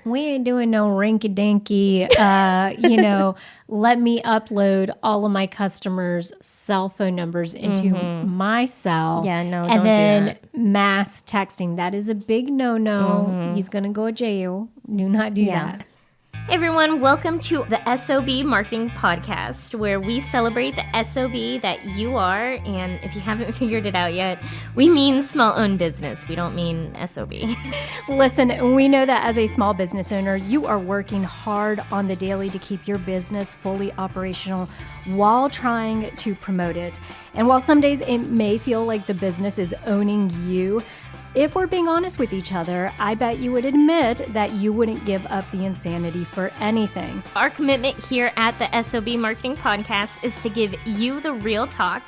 We ain't doing no rinky-dinky, let me upload all of my customers' cell phone numbers into my cell. Yeah, no, and don't then do that. mass texting. That is a big no-no. He's going to go to jail. Do not do that. Hey everyone, welcome to the S.O.B Marketing Podcast, where we celebrate the S.O.B that you are, and if you haven't figured it out yet, we mean small-owned business. We don't mean S.O.B. Listen, we know that as a small business owner, you are working hard on the daily to keep your business fully operational while trying to promote it. And while some days it may feel like the business is owning you, if we're being honest with each other, I bet you would admit that you wouldn't give up the insanity for anything. Our commitment here at the S.O.B Marketing Podcast is to give you the real talk,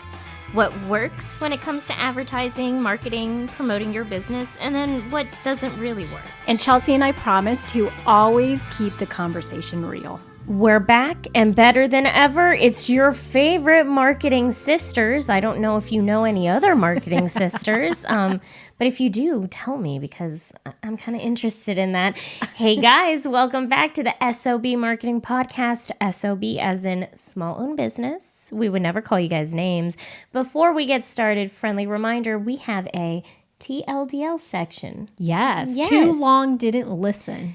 what works when it comes to advertising, marketing, promoting your business, and then what doesn't really work. And Chelsea and I promise to always keep the conversation real. We're back and better than ever. It's your favorite marketing sisters. I don't know if you know any other marketing sisters, but if you do, tell me because I'm kind of interested in that. Hey guys, welcome back to the S.O.B Marketing Podcast. S.O.B as in small-owned business. We would never call you guys names. Before we get started, friendly reminder, we have a TLDL section. Yes. Too long didn't listen.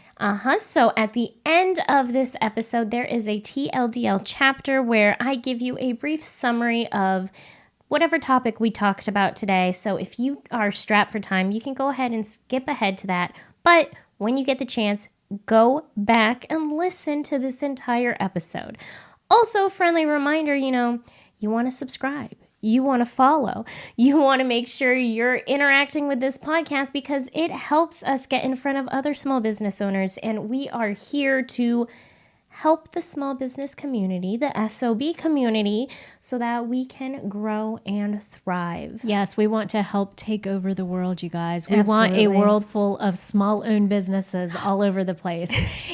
So at the end of this episode, there is a TLDL chapter where I give you a brief summary of whatever topic we talked about today. So if you are strapped for time, you can go ahead and skip ahead to that. But when you get the chance, go back and listen to this entire episode. Also, friendly reminder, you want to subscribe. You want to follow. You want to make sure you're interacting with this podcast because it helps us get in front of other small business owners. And we are here to help the small business community, the S.O.B community, so that we can grow and thrive. Yes, we want to help take over the world, you guys. We want a world full of small-owned businesses all over the place.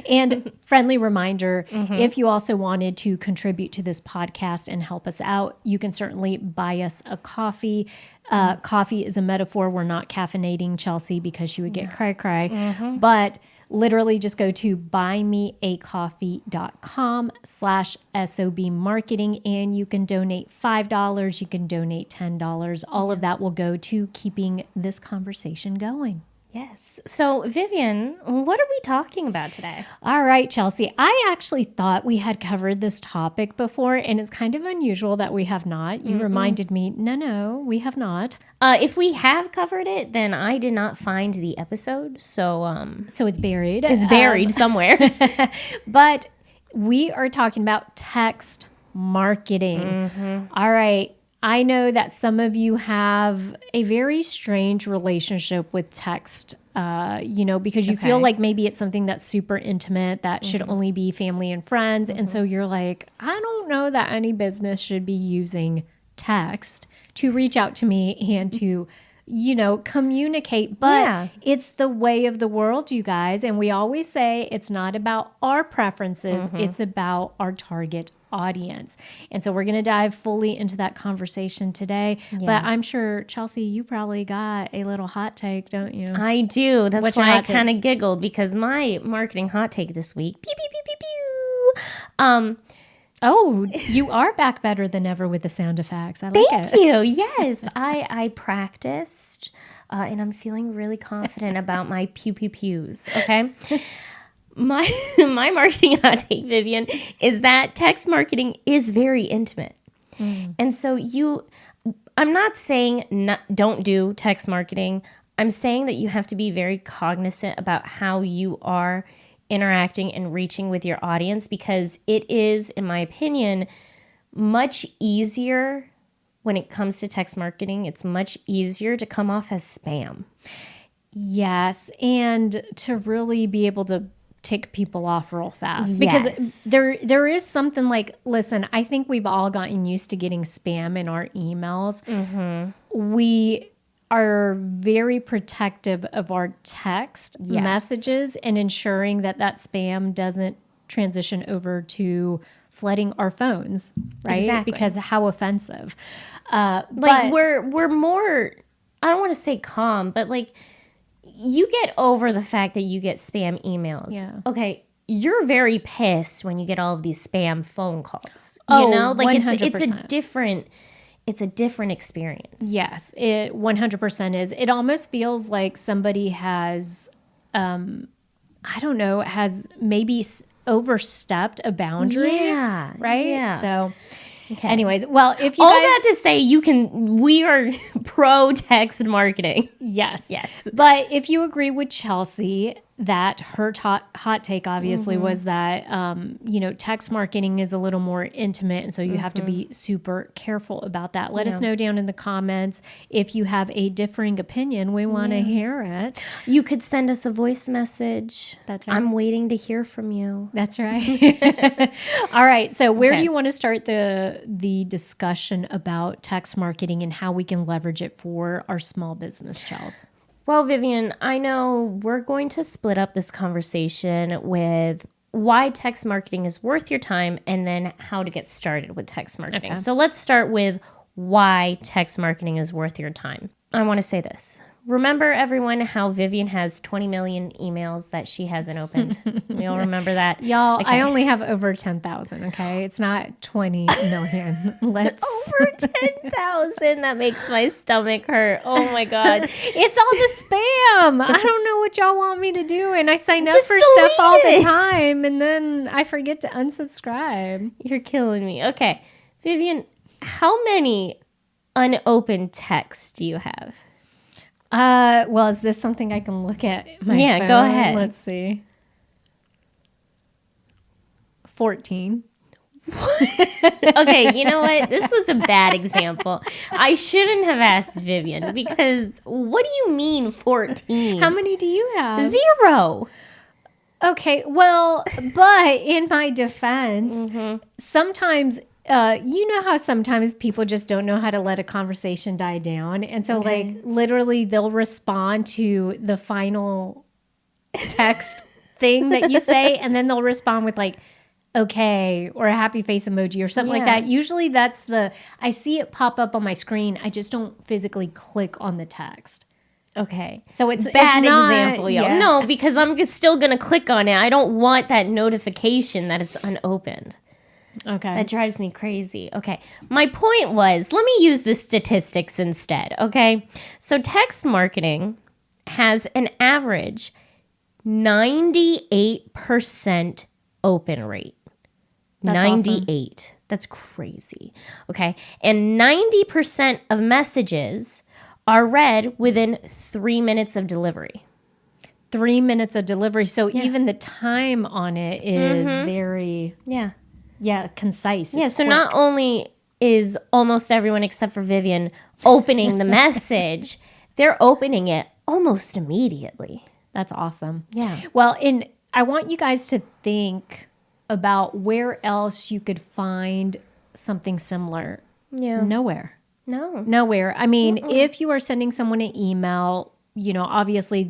And friendly reminder, if you also wanted to contribute to this podcast and help us out, you can certainly buy us a coffee. Coffee is a metaphor. We're not caffeinating Chelsea because she would get cry. But literally just go to buymeacoffee.com/SOB marketing and you can donate $5. You can donate $10. All of that will go to keeping this conversation going. Yes. So, Vivian, what are we talking about today? All right, Chelsea. I actually thought we had covered this topic before, and it's kind of unusual that we have not. You reminded me, no, we have not. If we have covered it, then I did not find the episode. So it's buried. It's buried somewhere. But we are talking about text marketing. All right. I know that some of you have a very strange relationship with text, because you feel like maybe it's something that's super intimate that should only be family and friends. And so you're like, I don't know that any business should be using text to reach out to me and to, communicate. But it's the way of the world, you guys. And we always say it's not about our preferences. It's about our target audience. And so we're going to dive fully into that conversation today. But I'm sure, Chelsea, you probably got a little hot take, don't you? I do. That's What's why I kind of giggled because my marketing hot take this week, pew, pew, pew, pew, pew. Oh, you are back better than ever with the sound effects. I like it. Thank you. Yes, I practiced and I'm feeling really confident about my pew, pew, pews. Okay. My marketing hot take, Vivian, is that text marketing is very intimate. And so I'm not saying don't do text marketing. I'm saying that you have to be very cognizant about how you are interacting and reaching with your audience because it is, in my opinion, much easier when it comes to text marketing. It's much easier to come off as spam. Yes, and to really be able to tick people off real fast because there is something like, listen, I think we've all gotten used to getting spam in our emails. We are very protective of our text messages and ensuring that spam doesn't transition over to flooding our phones, right? Exactly. Because how offensive. But we're more, I don't want to say calm, but you get over the fact that you get spam emails. Yeah. Okay. You're very pissed when you get all of these spam phone calls. Oh, You know, like 100%. it's a different experience. Yes, it 100% is. It almost feels like somebody has, I don't know, has maybe overstepped a boundary. Yeah. Right? Yeah. So, Okay. anyways, well, if you all guys... that to say, we are pro text marketing. Yes. Yes. But if you agree with Chelsea, that her hot take obviously was that, text marketing is a little more intimate. And so you have to be super careful about that. Let us know down in the comments if you have a differing opinion. We want to hear it. You could send us a voice message. That's right. I'm waiting to hear from you. That's right. All right. So where do you want to start the discussion about text marketing and how we can leverage it for our small business, Chels? Well, Vivian, I know we're going to split up this conversation with why text marketing is worth your time and then how to get started with text marketing. Okay. So let's start with why text marketing is worth your time. I want to say this. Remember, everyone, how Vivian has 20 million emails that she hasn't opened? You all remember that? Y'all, okay. I only have over 10,000, okay? It's not 20 million. Let's... Over 10,000. That makes my stomach hurt. Oh, my God. It's all the spam. I don't know what y'all want me to do. And I sign up Just for delete stuff all it. the time, and then I forget to unsubscribe. You're killing me. Okay. Vivian, how many unopened texts do you have? Well, is this something I can look at my phone? Go ahead. Let's see. 14. Okay, you know what? This was a bad example. I shouldn't have asked Vivian because what do you mean 14? How many do you have? 0. Okay, well, but in my defense, sometimes... you know how sometimes people just don't know how to let a conversation die down. And so like literally they'll respond to the final text thing that you say. And then they'll respond with like, okay, or a happy face emoji or something like that. Usually that's I see it pop up on my screen. I just don't physically click on the text. Okay. So it's bad not, example, y'all. yeah. No, because I'm still going to click on it. I don't want that notification that it's unopened. Okay. That drives me crazy. Okay. My point was, let me use the statistics instead. Okay. So text marketing has an average 98% open rate. That's 98. Awesome. That's crazy. Okay. And 90% of messages are read within 3 minutes of delivery. 3 minutes of delivery. So even the time on it is very... Yeah, concise. Yeah, it's so quick. not only is almost everyone except for Vivian opening the message, they're opening it almost immediately. That's awesome. Yeah. Well, I want you guys to think about where else you could find something similar. Yeah. Nowhere. Nowhere. I mean, if you are sending someone an email, obviously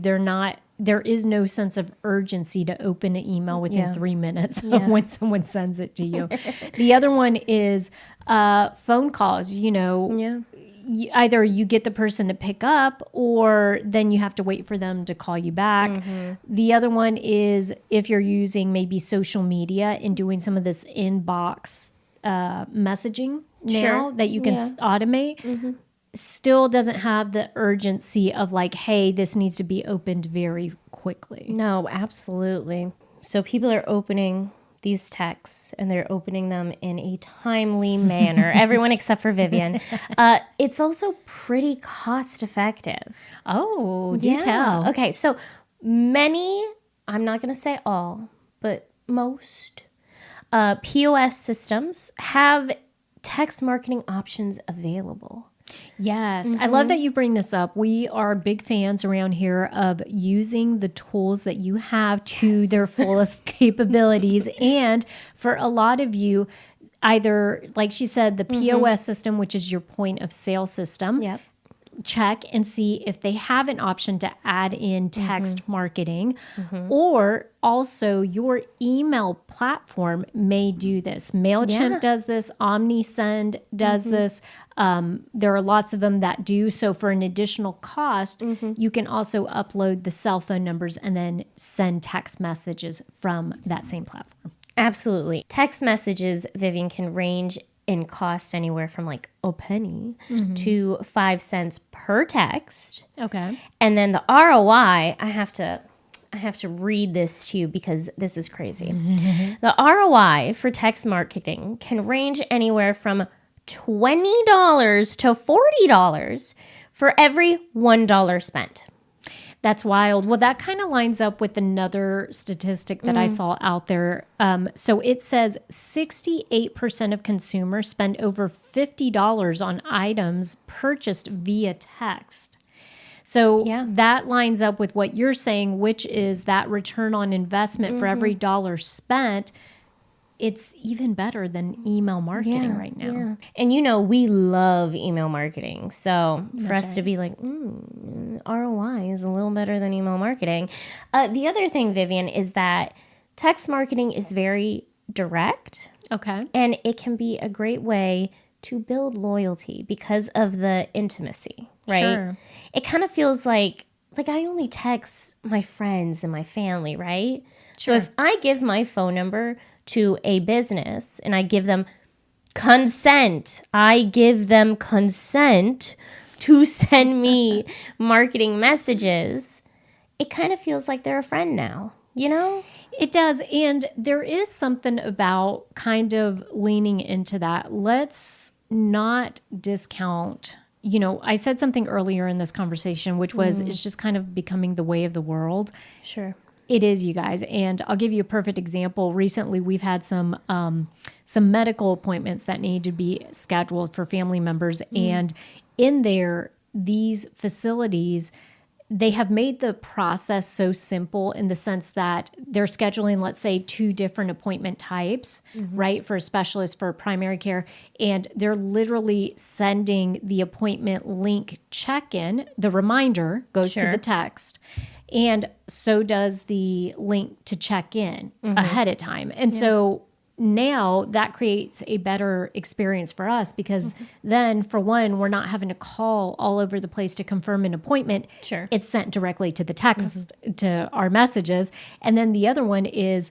there is no sense of urgency to open an email within 3 minutes of when someone sends it to you. The other one is phone calls. Either you get the person to pick up or then you have to wait for them to call you back. The other one is if you're using maybe social media and doing some of this inbox messaging now that you can automate. Still doesn't have the urgency of like, hey, this needs to be opened very quickly. No, absolutely. So people are opening these texts and they're opening them in a timely manner. Everyone except for Vivian. It's also pretty cost effective. Oh, do tell. Okay, so many, I'm not going to say all, but most POS systems have text marketing options available. Yes. I love that you bring this up. We are big fans around here of using the tools that you have to their fullest capabilities. And for a lot of you, either, like she said, the POS system, which is your point of sale system. Yep. check and see if they have an option to add in text marketing, or also your email platform may do this. MailChimp does this. OmniSend does this. There are lots of them that do. So for an additional cost, you can also upload the cell phone numbers and then send text messages from that same platform. Absolutely. Text messages, Vivian, can range in cost anywhere from like a penny to 5 cents per text. Okay. And then the ROI, I have to read this to you because this is crazy. The ROI for text marketing can range anywhere from $20 to $40 for every $1 spent. That's wild. Well, that kind of lines up with another statistic that I saw out there. So it says 68% of consumers spend over $50 on items purchased via text. So that lines up with what you're saying, which is that return on investment for every dollar spent. It's even better than email marketing right now. Yeah. And we love email marketing. So for us to be like, ROI is a little better than email marketing. The other thing, Vivian, is that text marketing is very direct. Okay. And it can be a great way to build loyalty because of the intimacy, right? Sure. It kind of feels like I only text my friends and my family, right? Sure. So if I give my phone number to a business and I give them consent to send me marketing messages, it kind of feels like they're a friend now, It does. And there is something about kind of leaning into that. Let's not discount. I said something earlier in this conversation, which was it's just kind of becoming the way of the world. Sure. It is, you guys. And I'll give you a perfect example. Recently, we've had some medical appointments that need to be scheduled for family members. And in these facilities, they have made the process so simple in the sense that they're scheduling, let's say, 2 different appointment types, right, for a specialist for primary care. And they're literally sending the appointment link check-in. The reminder goes to the text. And so does the link to check in ahead of time. And so now that creates a better experience for us because then, for one, we're not having to call all over the place to confirm an appointment. Sure. It's sent directly to the text, to our messages. And then the other one is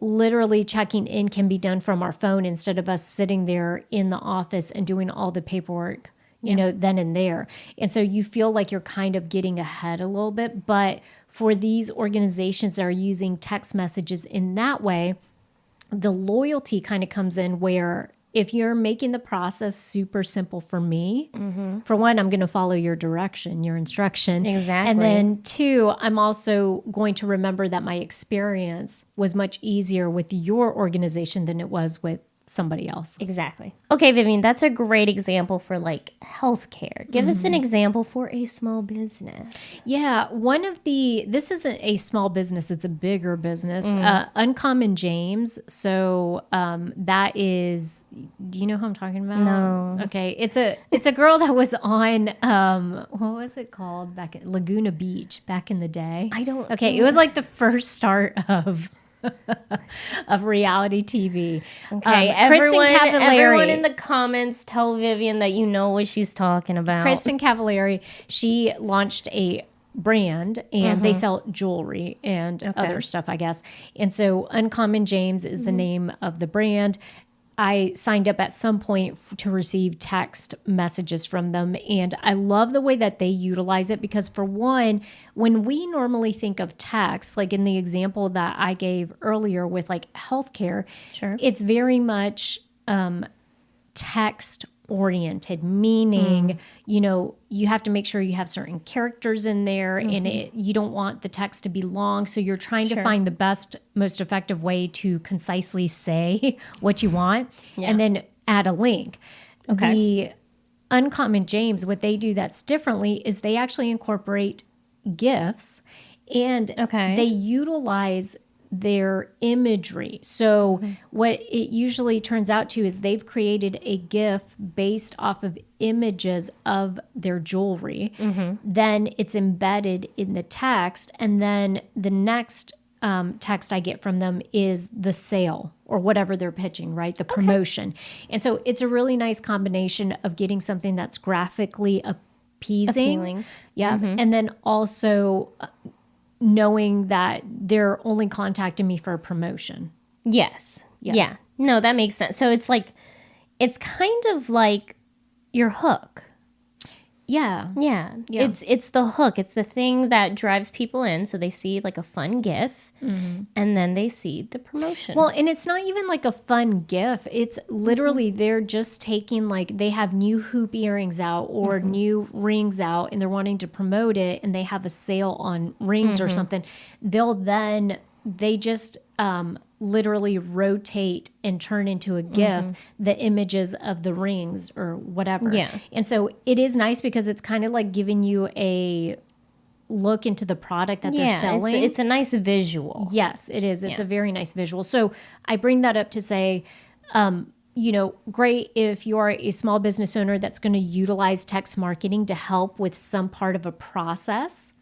literally checking in can be done from our phone instead of us sitting there in the office and doing all the paperwork then and there. And so you feel like you're kind of getting ahead a little bit. But for these organizations that are using text messages in that way, the loyalty kind of comes in where if you're making the process super simple for me, for one, I'm going to follow your direction, your instruction. Exactly. And then 2, I'm also going to remember that my experience was much easier with your organization than it was with somebody else. Exactly. Okay, Vivian, that's a great example for like healthcare. Give us an example for a small business. Yeah, this isn't a small business, it's a bigger business. Uncommon James. So that is, do you know who I'm talking about? No. Okay, it's a girl that was on, what was it called back at Laguna Beach back in the day? I don't. Okay, it was like the first start of reality TV. Okay, everyone in the comments tell Vivian that you know what she's talking about. Kristen Cavallari, she launched a brand and they sell jewelry and other stuff, I guess. And so Uncommon James is the name of the brand. I signed up at some point to receive text messages from them. And I love the way that they utilize it because, for one, when we normally think of text, like in the example that I gave earlier with like healthcare, it's very much text oriented, meaning, you have to make sure you have certain characters in there and you don't want the text to be long. So you're trying to find the best, most effective way to concisely say what you want and then add a link. Okay. The Uncommon James, what they do that's differently is they actually incorporate GIFs and they utilize their imagery. So what it usually turns out to is they've created a GIF based off of images of their jewelry. Then it's embedded in the text, and then the next text I get from them is the sale or whatever they're pitching, right? The promotion. And so it's a really nice combination of getting something that's graphically appealing. Yeah. And then also knowing that they're only contacting me for a promotion. Yes. Yeah. No, that makes sense. So it's kind of like your hook. Yeah. Yeah. It's the hook. It's the thing that drives people in. So they see like a fun GIF and then they see the promotion. Well, and it's not even like a fun GIF. It's literally they're just taking like they have new hoop earrings out or new rings out and they're wanting to promote it and they have a sale on rings or something. They just literally rotate and turn into a GIF the images of the rings or whatever. Yeah. And so it is nice because it's kind of like giving you a look into the product that they're selling. It's a nice visual. Yes, it is. It's a very nice visual. So I bring that up to say, great if you are a small business owner that's going to utilize text marketing to help with some part of a process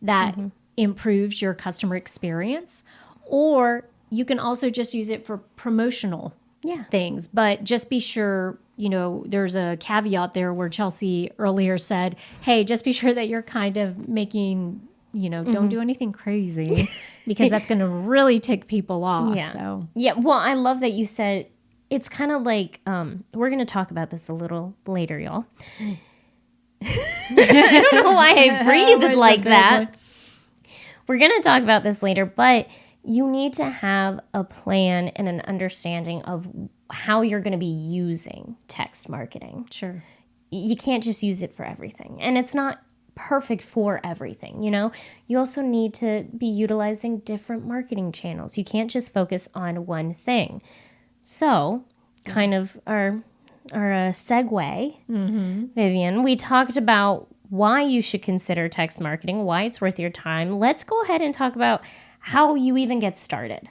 that improves your customer experience. Or you can also just use it for promotional things. But just be sure, there's a caveat there where Chelsea earlier said, hey, just be sure that you're kind of making, don't do anything crazy because that's going to really tick people off. Yeah. So. Yeah. Well, I love that you said it's kind of like, we're going to talk about this a little later, y'all. I don't know why I breathed like that. We're going to talk about this later, but you need to have a plan and an understanding of how you're going to be using text marketing. Sure. You can't just use it for everything. And it's not perfect for everything, You also need to be utilizing different marketing channels. You can't just focus on one thing. So, kind of our segue, Vivian, we talked about why you should consider text marketing, why it's worth your time. Let's go ahead and talk about how you even get started.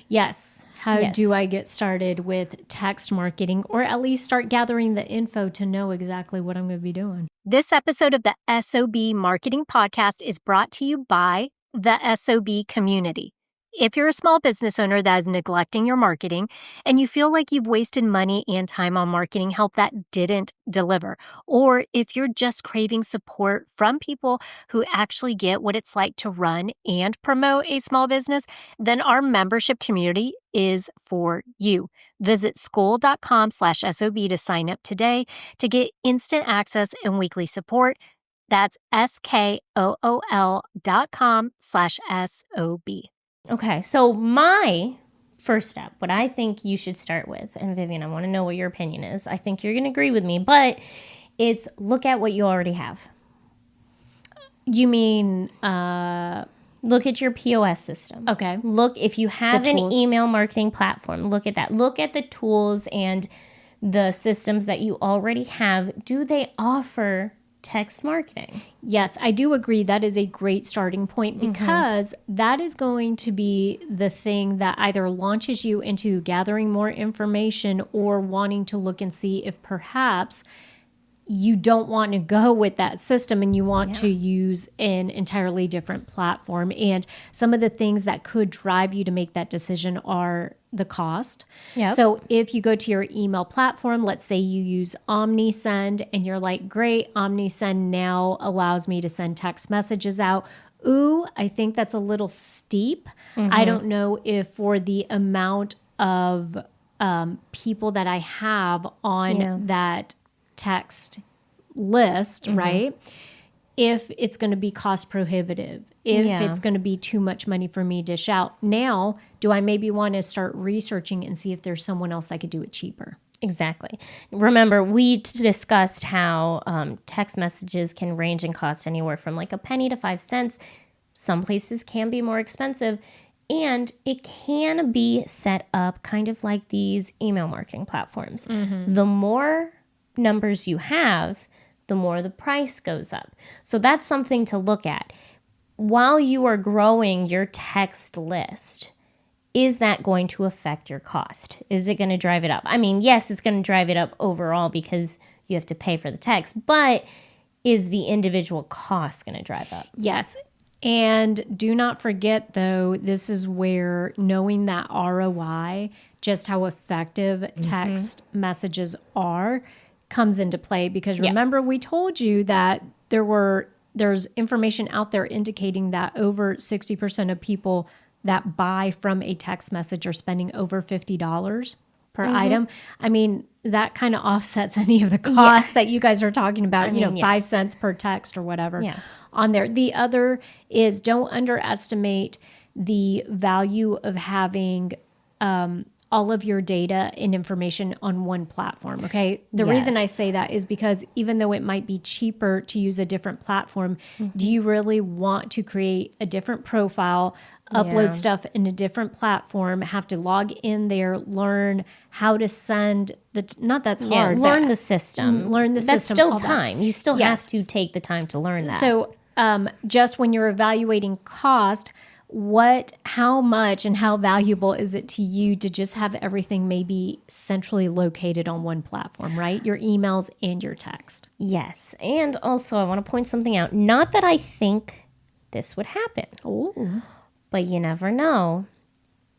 Yes. How do I get started with text marketing, or at least start gathering the info to know exactly what I'm going to be doing? This episode of the S.O.B. Marketing Podcast is brought to you by the S.O.B. community. If you're a small business owner that is neglecting your marketing and you feel like you've wasted money and time on marketing help that didn't deliver, or if you're just craving support from people who actually get what it's like to run and promote a small business, then our membership community is for you. Visit school.com/SOB to sign up today to get instant access and weekly support. That's SKOOL.com/SOB. Okay, so my first step, what I think you should start with, and Vivian, I want to know what your opinion is. I think you're going to agree with me, but it's look at what you already have. You mean, look at your POS system. Okay. Look, if you have an email marketing platform, look at that. Look at the tools and the systems that you already have. Do they offer text marketing? Yes, I do agree. That is a great starting point because that is going to be the thing that either launches you into gathering more information or wanting to look and see if perhaps you don't want to go with that system and you want to use an entirely different platform. And some of the things that could drive you to make that decision are the cost. Yep. So if you go to your email platform, let's say you use OmniSend and you're like, great, OmniSend now allows me to send text messages out. Ooh, I think that's a little steep. I don't know if for the amount of people that I have on that text list, right? If it's going to be cost prohibitive, if it's going to be too much money for me to dish out. Now, do I maybe want to start researching and see if there's someone else that could do it cheaper? Exactly. Remember, we discussed how text messages can range in cost anywhere from like a penny to 5 cents. Some places can be more expensive. And it can be set up kind of like these email marketing platforms. The more numbers you have, the more the price goes up. So that's something to look at. While you are growing your text list, is that going to affect your cost? Is it going to drive it up? I mean, yes, it's going to drive it up overall because you have to pay for the text, but is the individual cost going to drive up? Yes. And do not forget, though, this is where knowing that ROI, just how effective text messages are, comes into play. Because remember, we told you that there's information out there indicating that over 60% of people that buy from a text message are spending over $50 per item. I mean, that kind of offsets any of the costs that you guys are talking about, 5 cents per text or whatever on there. The other is, don't underestimate the value of having all of your data and information on one platform. Okay. The reason I say that is because even though it might be cheaper to use a different platform, do you really want to create a different profile, upload stuff in a different platform, have to log in there, learn how to send not that's hard. Learn the system. Learn the That's system. still time. You still have to take the time to learn that. So just when you're evaluating cost, how much and how valuable is it to you to just have everything maybe centrally located on one platform, right? Your emails and your text. Yes. And also, I want to point something out. Not that I think this would happen. Oh. But you never know.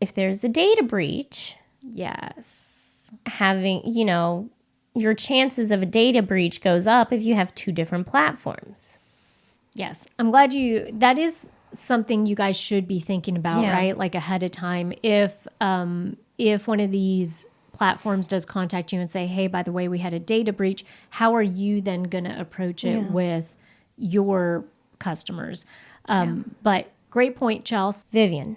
If there's a data breach, Yes. having, your chances of a data breach goes up if you have 2 different platforms. Yes. I'm glad that is something you guys should be thinking about, right? Like ahead of time. If one of these platforms does contact you and say, hey, by the way, we had a data breach, how are you then going to approach it with your customers? But great point, Chelsea. Vivian,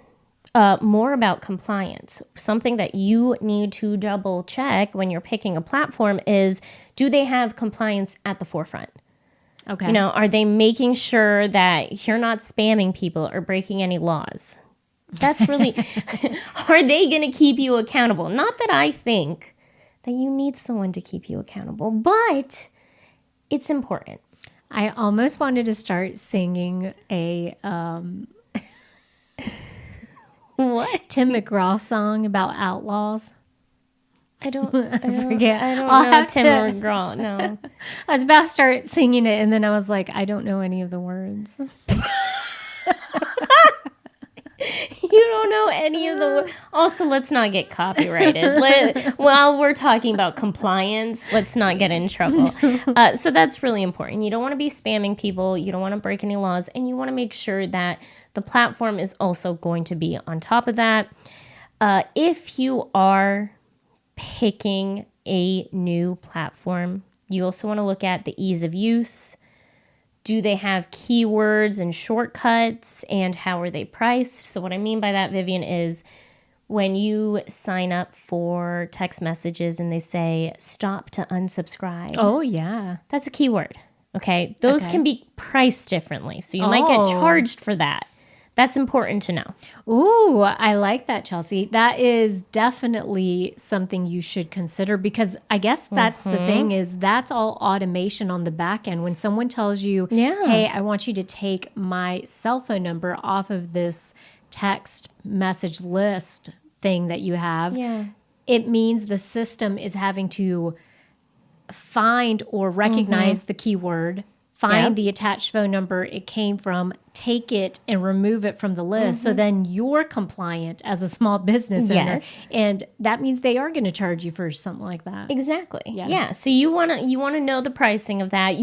more about compliance. Something that you need to double check when you're picking a platform is, do they have compliance at the forefront? Okay. Are they making sure that you're not spamming people or breaking any laws? That's really, are they going to keep you accountable? Not that I think that you need someone to keep you accountable, but it's important. I almost wanted to start singing a What? Tim McGraw song about outlaws. I don't forget. I don't I'll know have Tim to- McGraw. No. I was about to start singing it, and then I was like, I don't know any of the words. You don't know any of the. Also, let's not get copyrighted. While we're talking about compliance, let's not get in trouble. So that's really important. You don't want to be spamming people. You don't want to break any laws, and you want to make sure that the platform is also going to be on top of that. If you are picking a new platform, you also want to look at the ease of use. Do they have keywords and shortcuts, and how are they priced? So what I mean by that, Vivian, is when you sign up for text messages and they say stop to unsubscribe. Oh, yeah. That's a keyword. Okay. Those can be priced differently. So you might get charged for that. That's important to know. Ooh, I like that, Chelsea. That is definitely something you should consider, because I guess that's the thing, is that's all automation on the back end. When someone tells you, hey, I want you to take my cell phone number off of this text message list thing that you have, it means the system is having to find or recognize the keyword, find the attached phone number it came from, take it and remove it from the list. So then you're compliant as a small business owner. And that means they are going to charge you for something like that. Exactly. Yeah. So you want to know the pricing of that.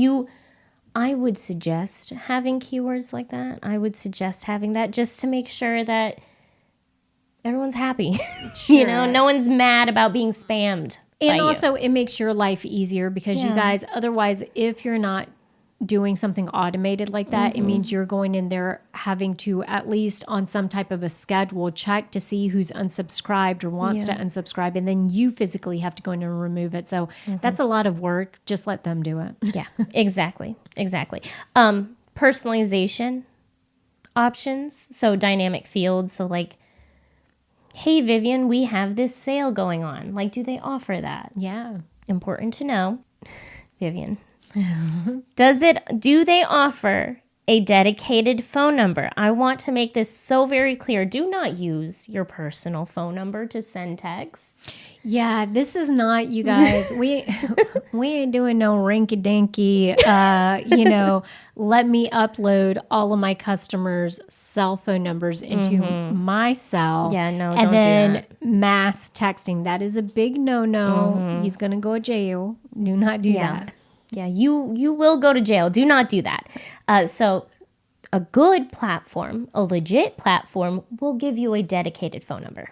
I would suggest having keywords like that. I would suggest having that just to make sure that everyone's happy. Sure. No one's mad about being spammed. And also it makes your life easier, because you guys, otherwise, if you're not doing something automated like that, it means you're going in there having to, at least on some type of a schedule, check to see who's unsubscribed or wants to unsubscribe, and then you physically have to go in and remove it. So that's a lot of work. Just let them do it. Yeah, exactly. Personalization options, so dynamic fields. So like, hey, Vivian, we have this sale going on. Like, do they offer that? Yeah. Important to know. Vivian, do they offer a dedicated phone number. I want to make this so very clear. Do not use your personal phone number to send texts. Yeah, this is not, you guys. We ain't doing no rinky dinky. Let me upload all of my customers' cell phone numbers into my cell. Yeah, no, and don't then do that. mass texting. That is a big no. He's gonna go to jail. Do not do that. Yeah, you will go to jail. Do not do that. So a good platform, a legit platform, will give you a dedicated phone number.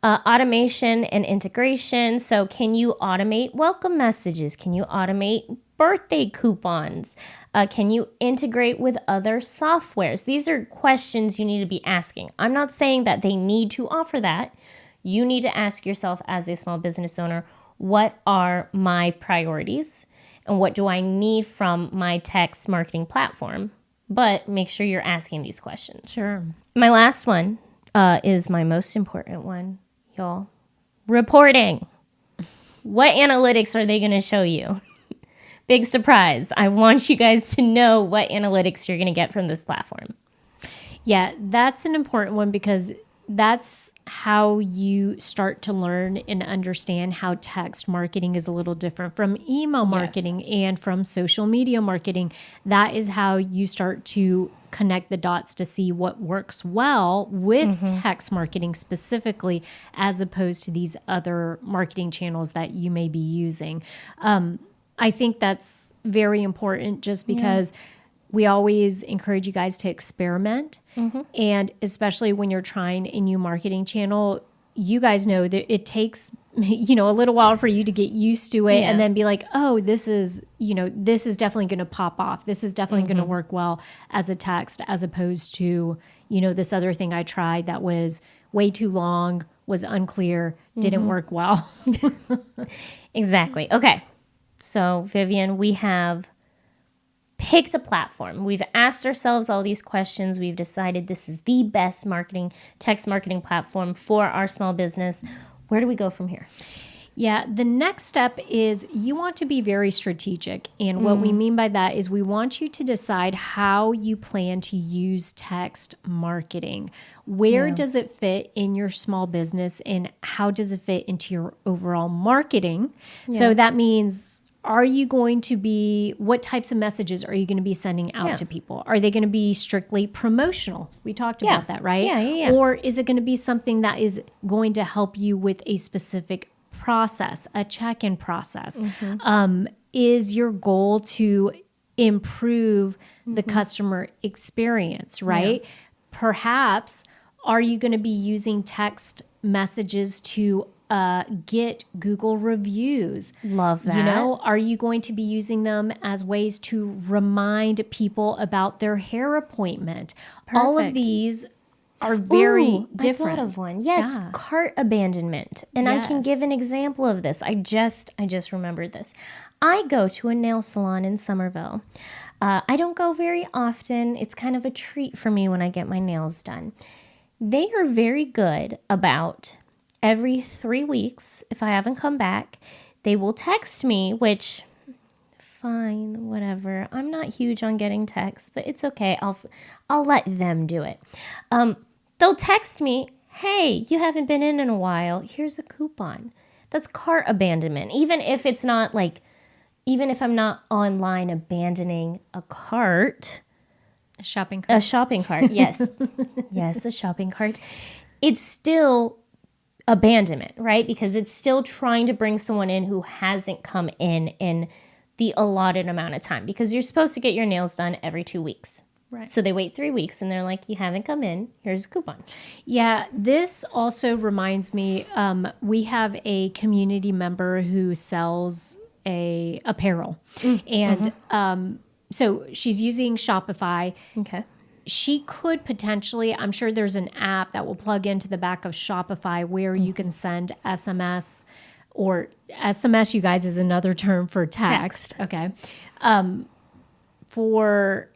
Automation and integration. So can you automate welcome messages? Can you automate birthday coupons? Can you integrate with other softwares? These are questions you need to be asking. I'm not saying that they need to offer that. You need to ask yourself as a small business owner, what are my priorities and what do I need from my text marketing platform? But make sure you're asking these questions. Sure. My last one is my most important one, y'all. Reporting. What analytics are they going to show you? Big surprise. I want you guys to know what analytics you're going to get from this platform. Yeah, that's an important one because that's how you start to learn and understand how text marketing is a little different from email marketing and from social media marketing. That is how you start to connect the dots to see what works well with text marketing specifically, as opposed to these other marketing channels that you may be using. I think that's very important just because we always encourage you guys to experiment. And especially when you're trying a new marketing channel, you guys know that it takes, a little while for you to get used to it and then be like, oh, this is definitely going to pop off. This is definitely going to work well as a text, as opposed to, this other thing I tried that was way too long, was unclear, didn't work well. Exactly. Okay. So, Vivian, we have picked a platform. We've asked ourselves all these questions. We've decided this is the best text marketing platform for our small business. Where do we go from here? Yeah, the next step is you want to be very strategic. And what we mean by that is we want you to decide how you plan to use text marketing. Where does it fit in your small business and how does it fit into your overall marketing? So that means, what types of messages are you going to be sending out to people? Are they going to be strictly promotional? We talked about that, right? Yeah. Or is it going to be something that is going to help you with a specific process, a check-in process? Is your goal to improve the customer experience, right? Perhaps, are you going to be using text messages to get Google reviews? Love that. Are you going to be using them as ways to remind people about their hair appointment? All of these are very different. I thought of one. Yes, cart abandonment. And I can give an example of this. I just remembered this. I go to a nail salon in Somerville. I don't go very often. It's kind of a treat for me when I get my nails done. They are very good about every 3 weeks, if I haven't come back, they will text me, which, fine, whatever. I'm not huge on getting texts, but it's okay. I'll let them do it. They'll text me, hey, you haven't been in a while. Here's a coupon. That's cart abandonment. Even if I'm not online abandoning a cart. A shopping cart. A shopping cart, yes. Yes, a shopping cart. It's still abandonment, right? Because it's still trying to bring someone in who hasn't come in the allotted amount of time, because you're supposed to get your nails done every 2 weeks. Right. So they wait 3 weeks and they're like, you haven't come in. Here's a coupon. Yeah. This also reminds me, we have a community member who sells apparel and, so she's using Shopify. Okay. She could potentially, I'm sure there's an app that will plug into the back of Shopify where you can send SMS, or SMS, you guys, is another term for text. Okay. For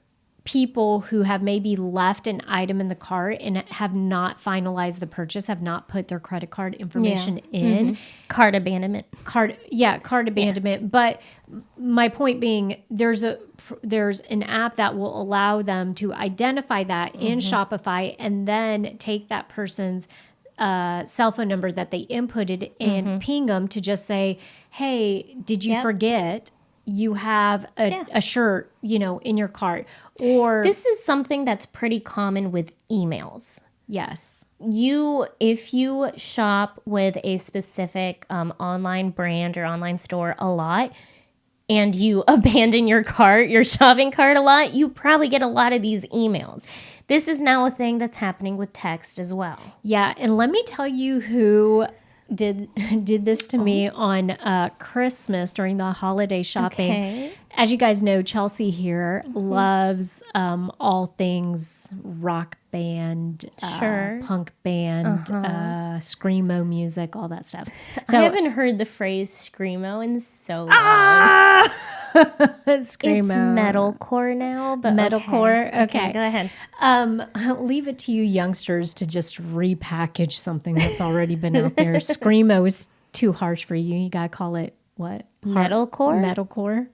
people who have maybe left an item in the cart and have not finalized the purchase, have not put their credit card information in. Cart abandonment. Cart abandonment. But my point being, there's an app that will allow them to identify that in Shopify and then take that person's cell phone number that they inputted and ping them to just say, hey, did you forget you have a shirt, in your cart? Or this is something that's pretty common with emails. Yes. If you shop with a specific online brand or online store a lot, and you abandon your shopping cart a lot, you probably get a lot of these emails. This is now a thing that's happening with text as well. Yeah, and let me tell you who did this to me on Christmas during the holiday shopping. Okay. As you guys know, Chelsea here loves all things rock band, punk band, screamo music, all that stuff. So I haven't heard the phrase screamo in so long. Screamo. It's metalcore now, but metalcore. Okay, go ahead. I'll leave it to you youngsters to just repackage something that's already been out there. Screamo is too harsh for you. You gotta call it what? Metalcore. Metalcore.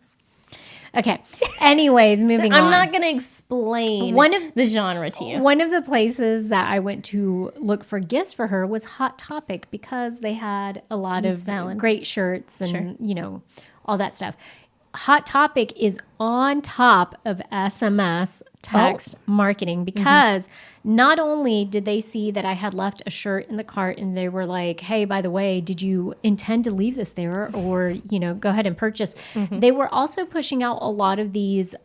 Okay. Anyways, moving on. I'm not going to explain the genre to you. One of the places that I went to look for gifts for her was Hot Topic because they had a lot of great shirts and, all that stuff. Hot Topic is on top of SMS text marketing because not only did they see that I had left a shirt in the cart and they were like, hey, by the way, did you intend to leave this there or, go ahead and purchase? They were also pushing out a lot of these,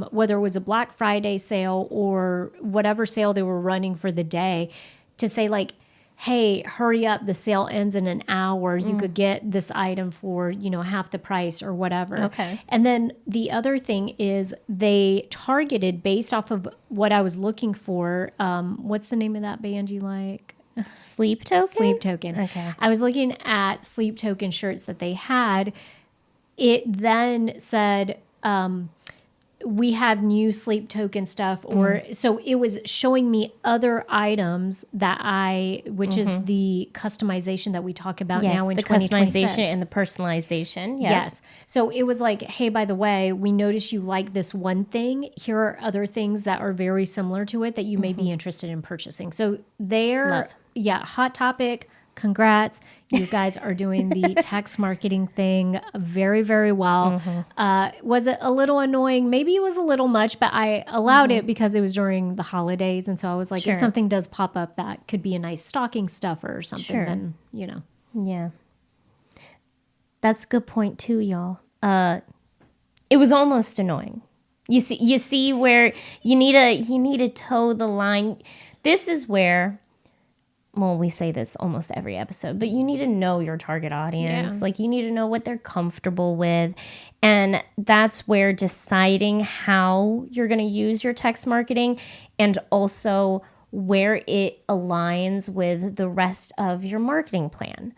whether it was a Black Friday sale or whatever sale they were running for the day to say like, hey, hurry up, the sale ends in an hour. You could get this item for, half the price or whatever. Okay. And then the other thing is they targeted based off of what I was looking for. What's the name of that band you like? Sleep Token? Sleep Token. Okay. I was looking at Sleep Token shirts that they had. It then said, we have new Sleep Token stuff, or so it was showing me other items which is the customization that we talk about now in 2026. The customization and the personalization. Yep. Yes. So it was like, hey, by the way, we noticed you like this one thing. Here are other things that are very similar to it that you may be interested in purchasing. So Hot Topic. Congrats. You guys are doing the text marketing thing very, very well. Was it a little annoying? Maybe it was a little much, but I allowed it because it was during the holidays. And so I was like, if something does pop up that could be a nice stocking stuffer or something, then, Yeah. That's a good point too, y'all. It was almost annoying. You see where you need to toe the line. This is where, well, we say this almost every episode, but you need to know your target audience. Yeah. Like you need to know what they're comfortable with. And that's where deciding how you're going to use your text marketing and also where it aligns with the rest of your marketing plan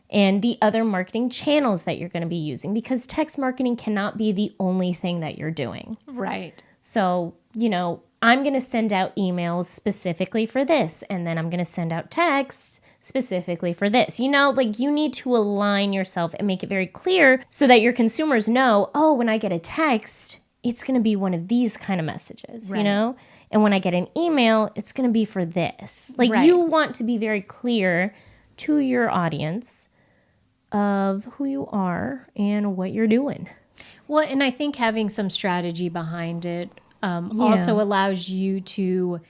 and the other marketing channels that you're going to be using, because text marketing cannot be the only thing that you're doing. Right. So, I'm going to send out emails specifically for this, and then I'm going to send out text specifically for this. You need to align yourself and make it very clear so that your consumers know, oh, when I get a text, it's going to be one of these kind of messages, And when I get an email, it's going to be for this. You want to be very clear to your audience of who you are and what you're doing. Well, and I think having some strategy behind it also allows you to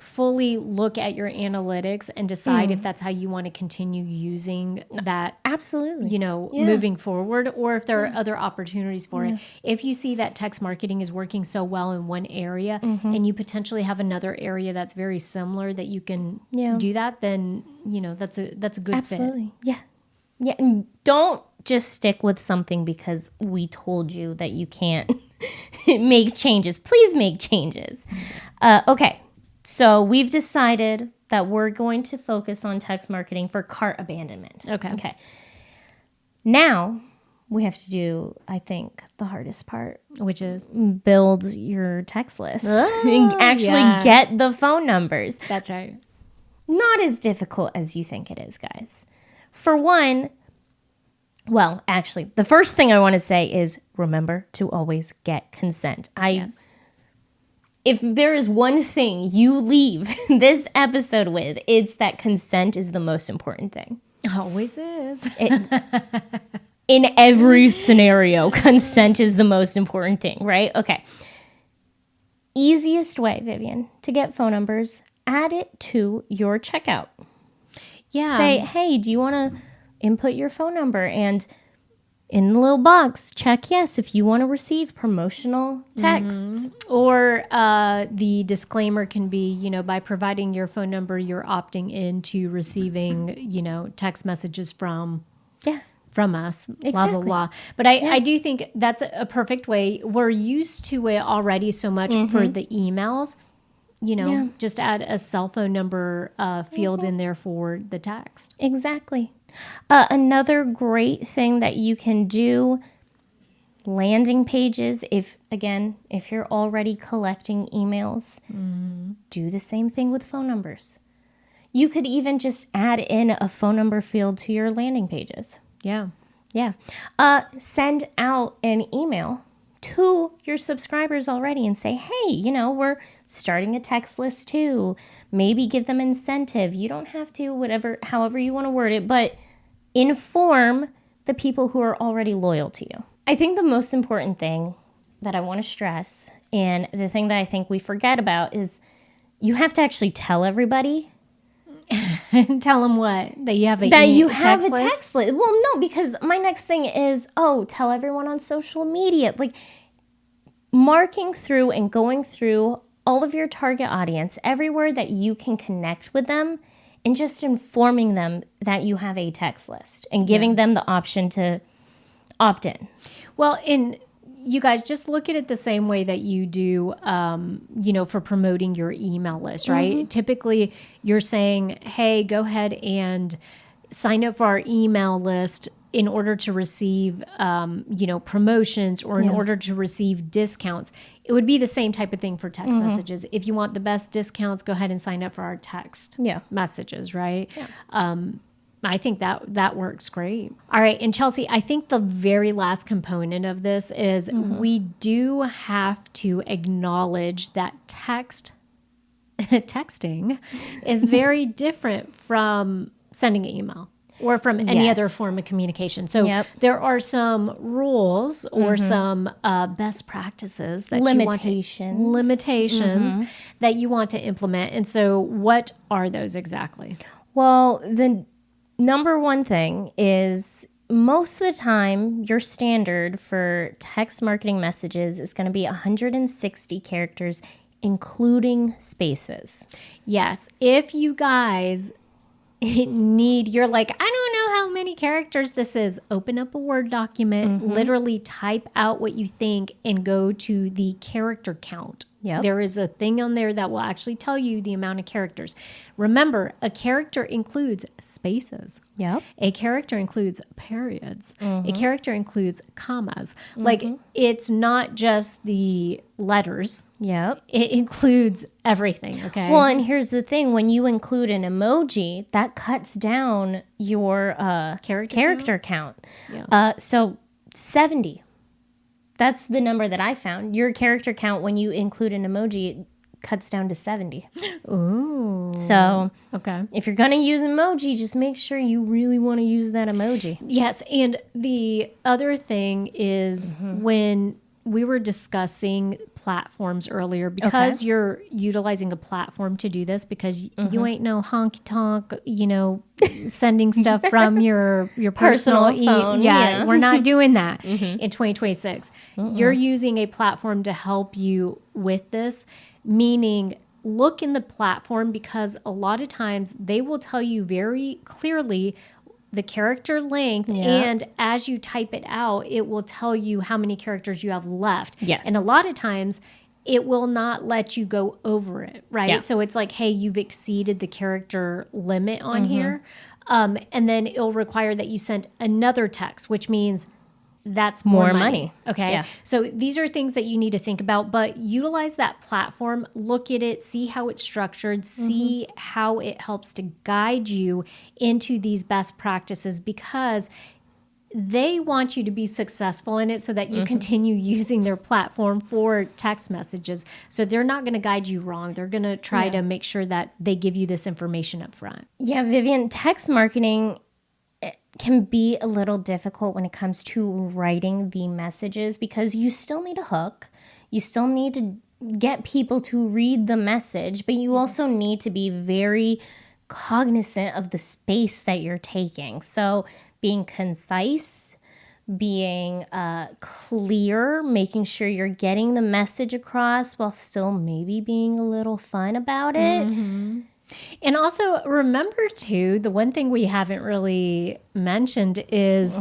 fully look at your analytics and decide if that's how you want to continue using that. Absolutely. Moving forward, or if there are other opportunities for it. If you see that text marketing is working so well in one area and you potentially have another area that's very similar that you can do that, then, that's a good Absolutely. fit. Yeah. And don't just stick with something because we told you that you can't make changes. Please make changes. Okay. So we've decided that we're going to focus on text marketing for cart abandonment. Okay. Now we have to do, I think, the hardest part. Which is? Build your text list. Oh, Actually get the phone numbers. That's right. Not as difficult as you think it is, guys. For one, well, actually, the first thing I want to say is remember to always get consent. If there is one thing you leave this episode with, it's that consent is the most important thing. Always is. In every scenario, consent is the most important thing, right? Okay. Easiest way, Vivian, to get phone numbers, add it to your checkout. Yeah. Say, hey, do you want to input your phone number? And in the little box, check yes if you want to receive promotional texts. Or the disclaimer can be, by providing your phone number, you're opting into receiving, text messages from us, blah, blah, blah. But I do think that's a perfect way. We're used to it already so much for the emails. Just add a cell phone number field in there for the text. Exactly. Another great thing that you can do, landing pages, if you're already collecting emails, do the same thing with phone numbers. You could even just add in a phone number field to your landing pages. Yeah. Send out an email to your subscribers already and say, hey, we're starting a text list too. Maybe give them incentive. You don't have to, however you want to word it, but inform the people who are already loyal to you. I think the most important thing that I want to stress, and the thing that I think we forget about, is you have to actually tell everybody. Tell them what? That you have a text list? Well, no, because my next thing is, tell everyone on social media. Like, marking through and going through all of your target audience, everywhere that you can connect with them, and just informing them that you have a text list and giving them the option to opt in. Well, you guys just look at it the same way that you do, for promoting your email list, right? Typically, you're saying, hey, go ahead and sign up for our email list in order to receive, promotions or in order to receive discounts. It would be the same type of thing for text messages. If you want the best discounts, go ahead and sign up for our text messages, right? Yeah. I think that works great. All right. And Chelsea, I think the very last component of this is we do have to acknowledge that texting is very different from sending an email or from any other form of communication. So there are some rules or some best practices that limitations that you want to implement. And so what are those exactly? Well, the number one thing is, most of the time, your standard for text marketing messages is going to be 160 characters, including spaces. Yes. If you guys you're like, I don't know how many characters this is, open up a Word document, literally type out what you think and go to the character count. Yep. There is a thing on there that will actually tell you the amount of characters. Remember, a character includes spaces. Yep. A character includes periods. A character includes commas. Like, it's not just the letters. Yep. It includes everything, okay? Well, and here's the thing. When you include an emoji, that cuts down your character count. Yeah. So 70. That's the number that I found. Your character count, when you include an emoji, cuts down to 70. Ooh. So, if you're going to use emoji, just make sure you really want to use that emoji. Yes, and the other thing is when we were discussing platforms earlier, because you're utilizing a platform to do this, because you ain't no honky tonk, sending stuff from your personal phone. We're not doing that in 2026. You're using a platform to help you with this, meaning look in the platform, because a lot of times they will tell you very clearly the character length, and as you type it out, it will tell you how many characters you have left. Yes. And a lot of times it will not let you go over it, right? Yeah. So it's like, hey, you've exceeded the character limit on here. And then it'll require that you send another text, which means that's more money. money. Okay. Yeah. So these are things that you need to think about, but utilize that platform, look at it, see how it's structured, see how it helps to guide you into these best practices, because they want you to be successful in it so that you continue using their platform for text messages. So they're not going to guide you wrong. They're going to try to make sure that they give you this information up front. Yeah, Vivian, text marketing can be a little difficult when it comes to writing the messages, because you still need a hook. You still need to get people to read the message, but you also need to be very cognizant of the space that you're taking. So being concise, being clear, making sure you're getting the message across while still maybe being a little fun about it. And also remember too, the one thing we haven't really mentioned is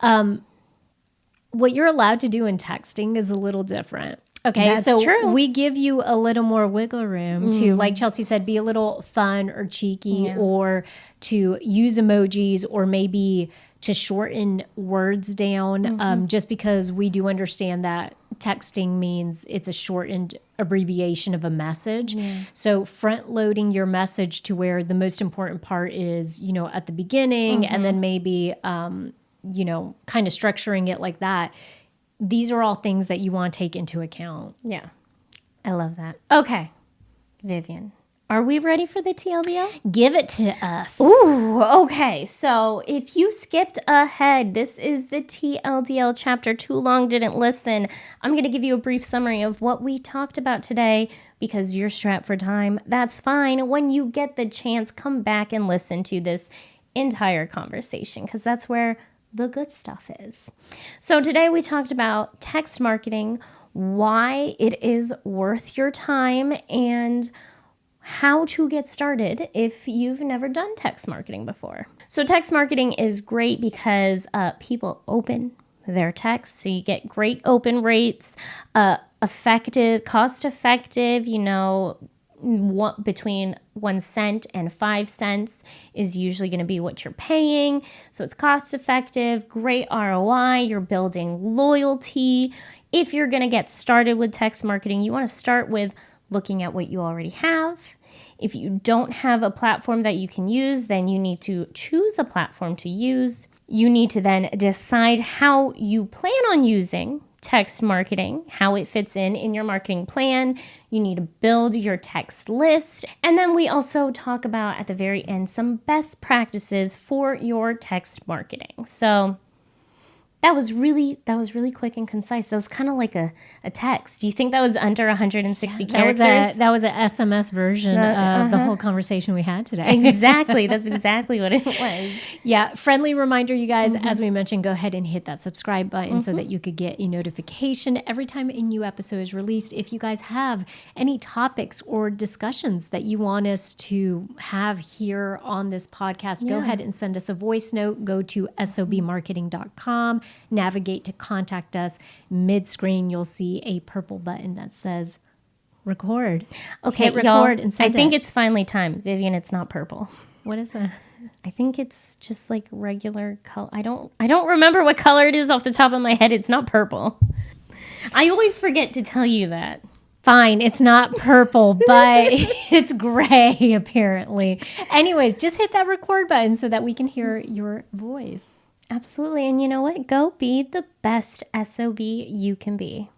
what you're allowed to do in texting is a little different. Okay, That's so true. we give you a little more wiggle room to, like Chelsea said, be a little fun or cheeky, or to use emojis, or maybe to shorten words down, just because we do understand that texting means it's a shortened abbreviation of a message. So front loading your message to where the most important part is, at the beginning, and then maybe, kind of structuring it like that. These are all things that you want to take into account. Yeah, I love that. Okay, Vivian, are we ready for the TLDL? Give it to us. Ooh, okay. So if you skipped ahead, this is the TLDL chapter. Too long, didn't listen. I'm going to give you a brief summary of what we talked about today, because you're strapped for time. That's fine. When you get the chance, come back and listen to this entire conversation, because that's where the good stuff is. So today we talked about text marketing, why it is worth your time, and how to get started if you've never done text marketing before. So text marketing is great because people open their texts, so you get great open rates, effective, cost effective, between 1 cent and 5 cents is usually going to be what you're paying. So it's cost effective, great ROI, you're building loyalty. If you're going to get started with text marketing, you want to start with looking at what you already have. If you don't have a platform that you can use, then you need to choose a platform to use. You need to then decide how you plan on using text marketing, how it fits in your marketing plan. You need to build your text list. And then we also talk about at the very end some best practices for your text marketing. So that was really quick and concise. That was kind of like a text. Do you think that was under 160 characters? That was a SMS version of the whole conversation we had today. Exactly. That's exactly what it was. Yeah. Friendly reminder, you guys, as we mentioned, go ahead and hit that subscribe button so that you could get a notification every time a new episode is released. If you guys have any topics or discussions that you want us to have here on this podcast, go ahead and send us a voice note. Go to SOBmarketing.com. Navigate to contact us. Mid-screen, you'll see a purple button that says record. Okay, hit record and send I think it's finally time. Vivian, it's not purple. What is that? I think it's just like regular color. I don't remember what color it is off the top of my head. It's not purple. I always forget to tell you that. Fine, it's not purple, but it's gray apparently. Anyways, just hit that record button so that we can hear your voice. Absolutely. And you know what? Go be the best SOB you can be.